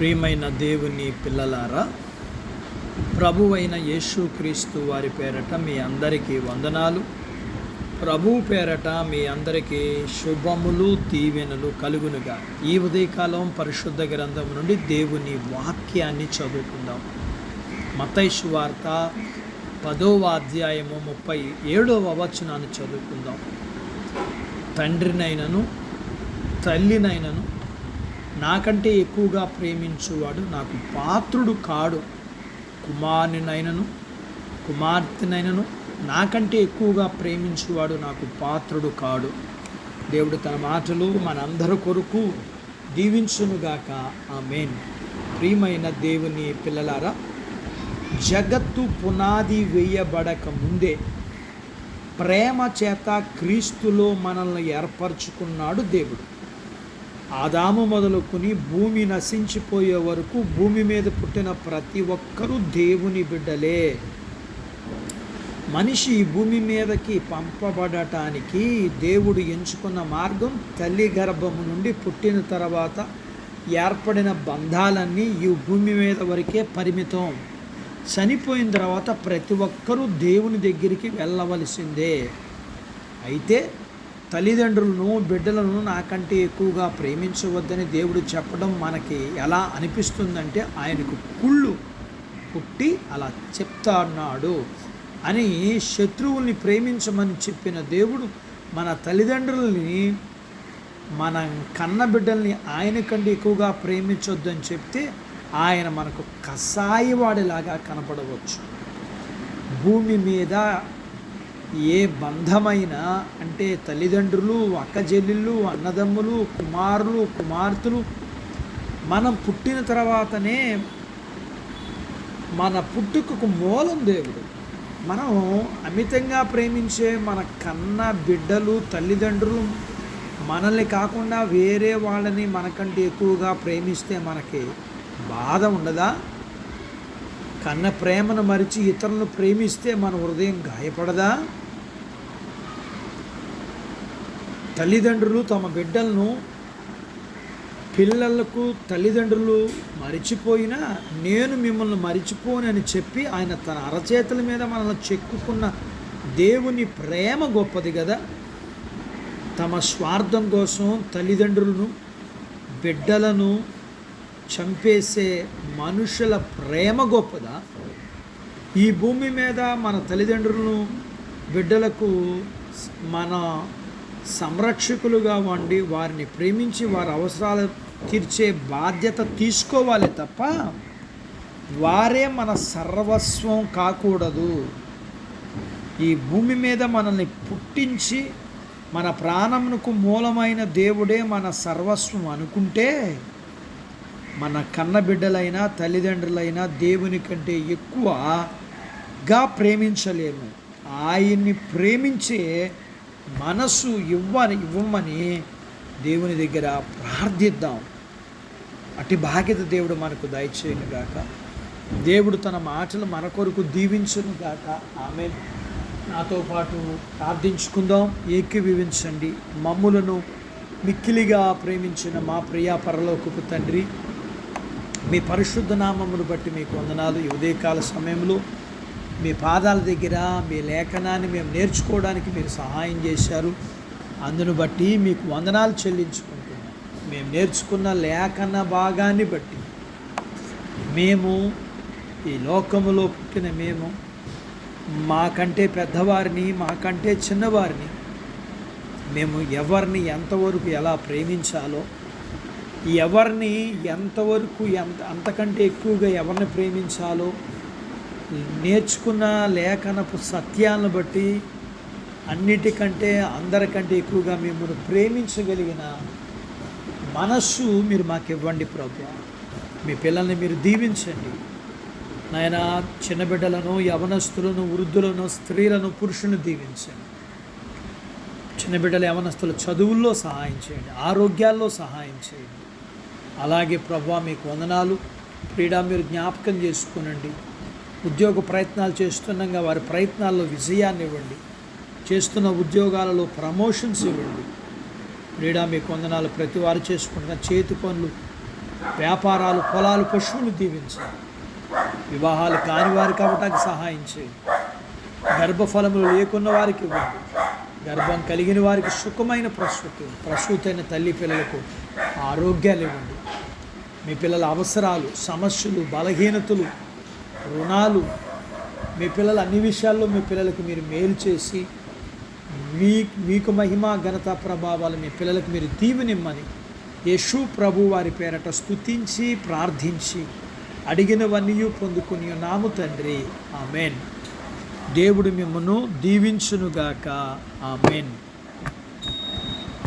ప్రియమైన దేవుని పిల్లలారా, ప్రభువైన యేసుక్రీస్తు వారి పేరట మీ అందరికీ వందనాలు. ప్రభువు పేరట మీ అందరికీ శుభములు దీవెనలు కలుగునుగా. ఈ ఉదయకాలం పరిశుద్ధ గ్రంథం నుండి దేవుని వాక్యాన్ని చదువుకుందాం. మత్తయి సువార్త 10వ అధ్యాయము 37వ వచనాన్ని చదువుకుందాం. తండ్రినైనను తల్లినైనను నాకంటే ఎక్కువగా ప్రేమించువాడు నాకు పాత్రుడు కాడు. కుమారునినైనను కుమార్తెనైనను నాకంటే ఎక్కువగా ప్రేమించువాడు నాకు పాత్రుడు కాడు. దేవుడు తన మాటలు మనందరి కొరకు దీవించునుగాక. ఆమేన్. ప్రియమైన దేవుని పిల్లలారా, జగత్తు పునాది వేయబడక ముందే ప్రేమ చేత క్రీస్తులో మనల్ని ఏర్పరచుకున్నాడు దేవుడు. ఆదాము మొదలుకొని భూమి నశించిపోయే వరకు భూమి మీద పుట్టిన ప్రతి ఒక్కరూ దేవుని బిడ్డలే. మనిషి ఈ భూమి మీదకి పంపబడటానికి దేవుడు ఎంచుకున్న మార్గం తల్లి గర్భము నుండి పుట్టిన తర్వాత ఏర్పడిన బంధాలన్నీ ఈ భూమి మీద వరకే పరిమితం. చనిపోయిన తర్వాత ప్రతి ఒక్కరూ దేవుని దగ్గరికి వెళ్ళవలసిందే. అయితే తల్లిదండ్రులను బిడ్డలను నాకంటే ఎక్కువగా ప్రేమించవద్దని దేవుడు చెప్పడం మనకి ఎలా అనిపిస్తుందంటే, ఆయనకు కుళ్ళు పుట్టి అలా చెప్తా అన్నాడు అని శత్రువుల్ని ప్రేమించమని చెప్పిన దేవుడు మన తల్లిదండ్రుల్ని, మన కన్న బిడ్డల్ని ఆయన కంటే ఎక్కువగా ప్రేమించొద్దని చెప్తే ఆయన మనకు కసాయివాడిలాగా కనపడవచ్చు. భూమి మీద ఏ బంధమైనా, అంటే తల్లిదండ్రులు, అక్కచెల్లెళ్ళు, అన్నదమ్ములు, కుమారులు, కుమార్తెలు, మనం పుట్టిన తర్వాతనే మన పుట్టుకకు మూలం దేవుడు. మనం అమితంగా ప్రేమించే మన కన్న బిడ్డలు, తల్లిదండ్రులు మనల్ని కాకుండా వేరే వాళ్ళని మనకంటే ఎక్కువగా ప్రేమిస్తే మనకి బాధ ఉండదా? కన్న ప్రేమను మరిచి ఇతరులను ప్రేమిస్తే మన హృదయం గాయపడదా? తల్లిదండ్రులు తమ బిడ్డలను, పిల్లలకు తల్లిదండ్రులు మరిచిపోయినా నేను మిమ్మల్ని మరిచిపోనని చెప్పి ఆయన తన అరచేతుల మీద మనల్ని చెక్కుకున్న దేవుని ప్రేమ గొప్పది కదా. తమ స్వార్థం కోసం తల్లిదండ్రులను, బిడ్డలను చంపేసే మనుషుల ప్రేమ గొప్పదా? ఈ భూమి మీద మన తల్లిదండ్రులను, బిడ్డలకు మన సంరక్షకులుగా వండి వారిని ప్రేమించి వారి అవసరాలు తీర్చే బాధ్యత తీసుకోవాలి తప్ప వారే మన సర్వస్వం కాకూడదు. ఈ భూమి మీద మనల్ని పుట్టించి మన ప్రాణమునకు మూలమైన దేవుడే మన సర్వస్వం అనుకుంటే మన కన్న బిడ్డలైనా తల్లిదండ్రులైనా దేవుని కంటే ఎక్కువగా ప్రేమించలేము. ఆయన్ని ప్రేమించే మనసు ఇవ్వమని దేవుని దగ్గర ప్రార్థిద్దాం. అట్టి బాధ్యత దేవుడు మనకు దయచేయునుగాక. దేవుడు తన మాటలు మన కొరకు దీవించునుగాక. ఆమేన్. నాతో పాటు ప్రార్థించుకుందాం, ఏకీభవించండి. మమ్ములను మిక్కిలిగా ప్రేమించిన మా ప్రియ పరలోకపు తండ్రి, మీ పరిశుద్ధ నామమును బట్టి మీకు వందనాలు. ఈ ఉదయకాల సమయంలో మీ పాదాల దగ్గర మీ లేఖనాన్ని మేము నేర్చుకోవడానికి మీరు సహాయం చేశారు. అందును బట్టి మీకు వందనాలు చెల్లించుకుంటున్నాం. మేము నేర్చుకున్న లేఖన భాగాన్ని బట్టి మేము ఈ లోకములో పుట్టిన మేము మాకంటే పెద్దవారిని, మాకంటే చిన్నవారిని మేము ఎవరిని ఎంతవరకు ఎలా ప్రేమించాలో, ఎవరిని ఎంతవరకు అంతకంటే ఎక్కువగా ఎవరిని ప్రేమించాలో నేర్చుకున్న లేఖనపు సత్యాలను బట్టి అన్నిటికంటే అందరికంటే ఎక్కువగా మిమ్మల్ని ప్రేమించగలిగిన మనస్సు మీరు మాకు ఇవ్వండి ప్రభువా. మీ పిల్లల్ని మీరు దీవించండి నాయన. చిన్న బిడ్డలను, యవనస్తులను, వృద్ధులను, స్త్రీలను, పురుషులను దీవించండి. చిన్న బిడ్డల, యవనస్తుల చదువుల్లో సహాయం చేయండి, ఆరోగ్యాల్లో సహాయం చేయండి. అలాగే ప్రభువా మీకు వందనాలు. క్రీడా మీరు జ్ఞాపకం చేసుకునండి. ఉద్యోగ ప్రయత్నాలు చేస్తుండగా వారి ప్రయత్నాల్లో విజయాన్ని ఇవ్వండి. చేస్తున్న ఉద్యోగాలలో ప్రమోషన్స్ ఇవ్వండి. క్రీడా మీకు వందనాలు. ప్రతి వారు చేసుకుంటున్న చేతి పనులు వ్యాపారాలు, పొలాలు, పశువులు దీవించండి. వివాహాలు కాని వారికి అవ్వటానికి సహాయం చేయండి. గర్భఫలములు లేకున్న వారికి ఇవ్వండి. గర్భం కలిగిన వారికి సుఖమైన ప్రసూతైన తల్లి పిల్లలకు ఆరోగ్యాలు ఇవ్వండి. మీ పిల్లల అవసరాలు, సమస్యలు, బలహీనతలు, రుణాలు, మీ పిల్లల అన్ని విషయాల్లో మీ పిల్లలకు మీరు మేలు చేసి మీకు మహిమ, ఘనత, ప్రభావాలు మీ పిల్లలకు మీరు దీవెనిమ్మని యేసు ప్రభు వారి పేరట స్తుతించి ప్రార్థించి అడిగినవన్నీ పొందుకుని నాము తండ్రి. ఆమెన్. దేవుడు మిమ్మను దీవించునుగాక. ఆమెన్.